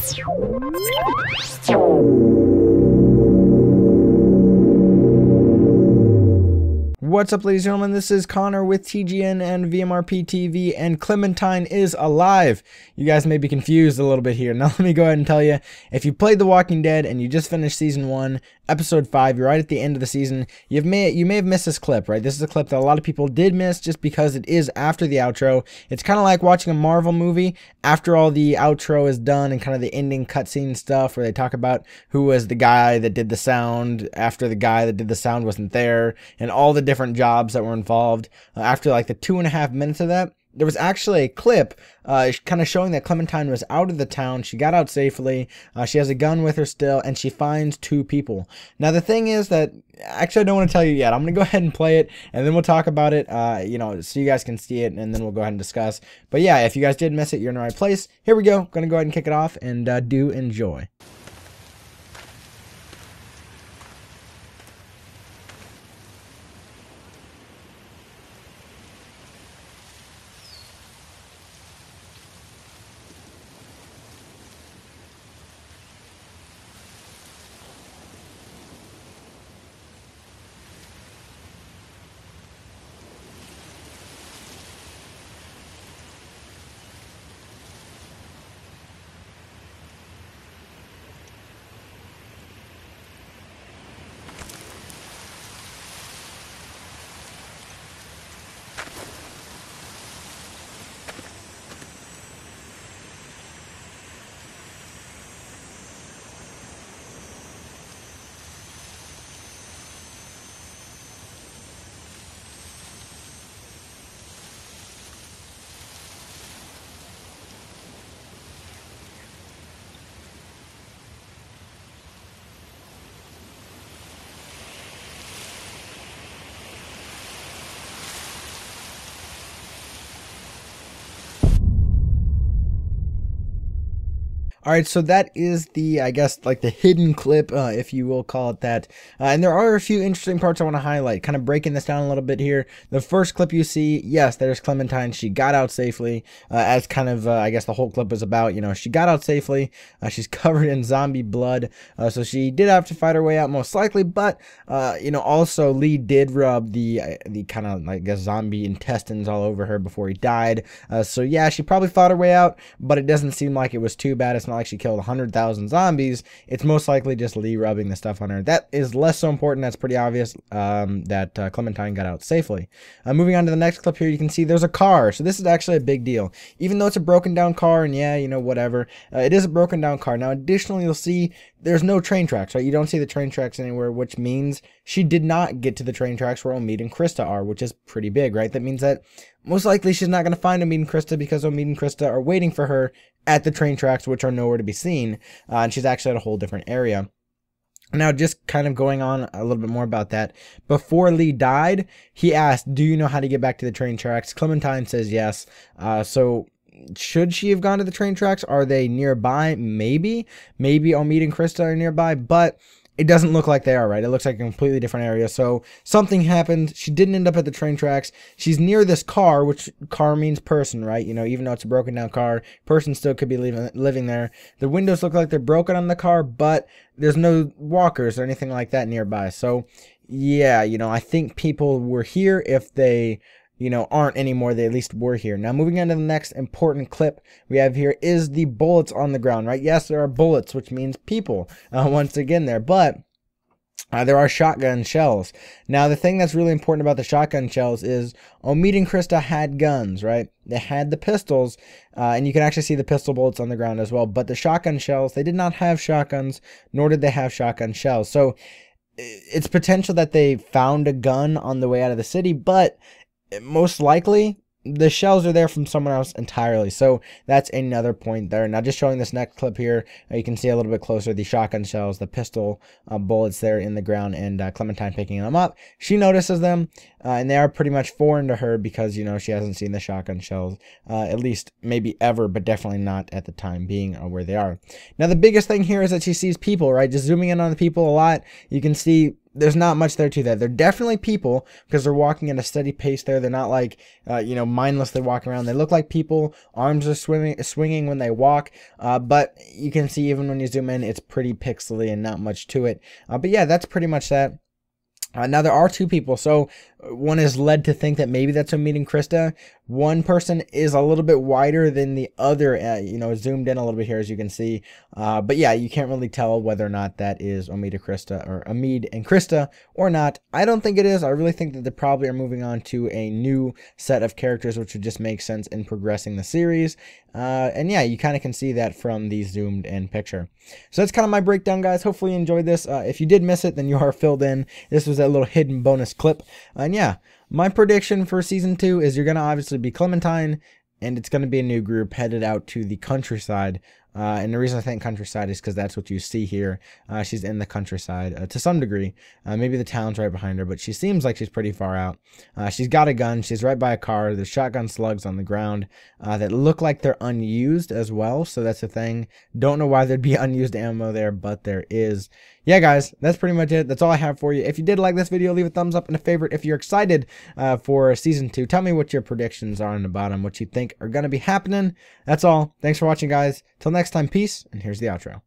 What's up, ladies and gentlemen? This is Connor with TGN and VMRPtv, and Clementine is alive. You guys may be confused a little bit here. Now let me go ahead and tell you, if you played The Walking Dead and you just finished Season 1, Episode 5, you're right at the end of the season, you may have missed this clip, right? This is a clip that a lot of people did miss just because it is after the outro. It's kind of like watching a Marvel movie after all the outro is done and kind of the ending cutscene stuff where they talk about who was the guy that did the sound after the guy that did the sound wasn't there, and all the different jobs that were involved. After like the 2.5 minutes of that, there was actually a clip kind of showing that Clementine was out of the town. She got out safely. She has a gun with her still, and she finds 2 people. Now, the thing is that, actually, I don't want to tell you yet. I'm going to go ahead and play it, and then we'll talk about it, you know, so you guys can see it, and then we'll go ahead and discuss. But yeah, if you guys did miss it, you're in the right place. Here we go. Going to go ahead and kick it off, and do enjoy. Alright, so that is the, I guess, like the hidden clip, if you will call it that. And there are a few interesting parts I want to highlight, kind of breaking this down a little bit here. The first clip you see, yes, there's Clementine. She got out safely, as kind of, I guess the whole clip was about. You know, she got out safely. She's covered in zombie blood, so she did have to fight her way out most likely. But, you know, also Lee did rub the kind of, I guess, zombie intestines all over her before he died. So yeah, she probably fought her way out, but it doesn't seem like it was too bad. It's not like she killed 100,000 zombies. It's most likely just Lee rubbing the stuff on her. That is less so important. That's pretty obvious that Clementine got out safely. Moving on to the next clip here, you can see there's a car. So this is actually a big deal. Even though it's a broken down car, and yeah, you know, whatever, it is a broken down car. Now, additionally, you'll see there's no train tracks, right? You don't see the train tracks anywhere, which means she did not get to the train tracks where Omid and Krista are, which is pretty big, right? That means that most likely she's not going to find Omid and Krista because Omid and Krista are waiting for her at the train tracks, which are nowhere to be seen, and she's actually at a whole different area. Now, just kind of going on a little bit more about that, before Lee died, he asked, do you know how to get back to the train tracks? Clementine says yes. So should she have gone to the train tracks? Are they nearby? Maybe Omid and Krista are nearby, but it doesn't look like they are, right? It looks like a completely different area. So something happened. She didn't end up at the train tracks. She's near this car, which car means person, right? You know, even though it's a broken down car, person still could be living there. The windows look like they're broken on the car, but there's no walkers or anything like that nearby. So yeah, you know, I think people were here. If they, you know, aren't anymore, they at least were here. Now, moving on to the next important clip we have here is the bullets on the ground, right? Yes, there are bullets, which means people, once again there, but there are shotgun shells. Now, the thing that's really important about the shotgun shells is Omid and Krista had guns, right? They had the pistols, and you can actually see the pistol bullets on the ground as well, but the shotgun shells, they did not have shotguns, nor did they have shotgun shells. So it's potential that they found a gun on the way out of the city, but most likely the shells are there from someone else entirely. So that's another point there. Now, just showing this next clip here, you can see a little bit closer the shotgun shells, the pistol bullets there in the ground, and Clementine picking them up. She notices them, and they are pretty much foreign to her because, you know, she hasn't seen the shotgun shells, at least maybe ever, but definitely not at the time being where they are. Now, the biggest thing here is that she sees people, right? Just zooming in on the people a lot, you can see there's not much there to that. They're definitely people because they're walking at a steady pace there. They're not like, mindlessly walking around. They look like people. Arms are swinging when they walk. But you can see even when you zoom in, it's pretty pixely and not much to it. But yeah, that's pretty much that. Now there are two people, so one is led to think that maybe that's Omid and Krista. One person is a little bit wider than the other, zoomed in a little bit here as you can see. But yeah, you can't really tell whether or not that is Omid and Krista or not. I don't think it is. I really think that they probably are moving on to a new set of characters, which would just make sense in progressing the series. And yeah, you kind of can see that from the zoomed in picture. So that's kind of my breakdown, guys. Hopefully you enjoyed this. If you did miss it, then you are filled in. This was a little hidden bonus clip. And yeah, my prediction for season 2 is you're going to obviously be Clementine, and it's going to be a new group headed out to the countryside. And the reason I think countryside is because that's what you see here. She's in the countryside to some degree. Maybe the town's right behind her, but she seems like she's pretty far out. She's got a gun. She's right by a car. There's shotgun slugs on the ground that look like they're unused as well. So that's the thing. Don't know why there'd be unused ammo there, but there is. Yeah, guys, that's pretty much it. That's all I have for you. If you did like this video, leave a thumbs up and a favorite. If you're excited for season 2, tell me what your predictions are on the bottom, what you think are going to be happening. That's all. Thanks for watching, guys. Till next time, peace, and here's the outro.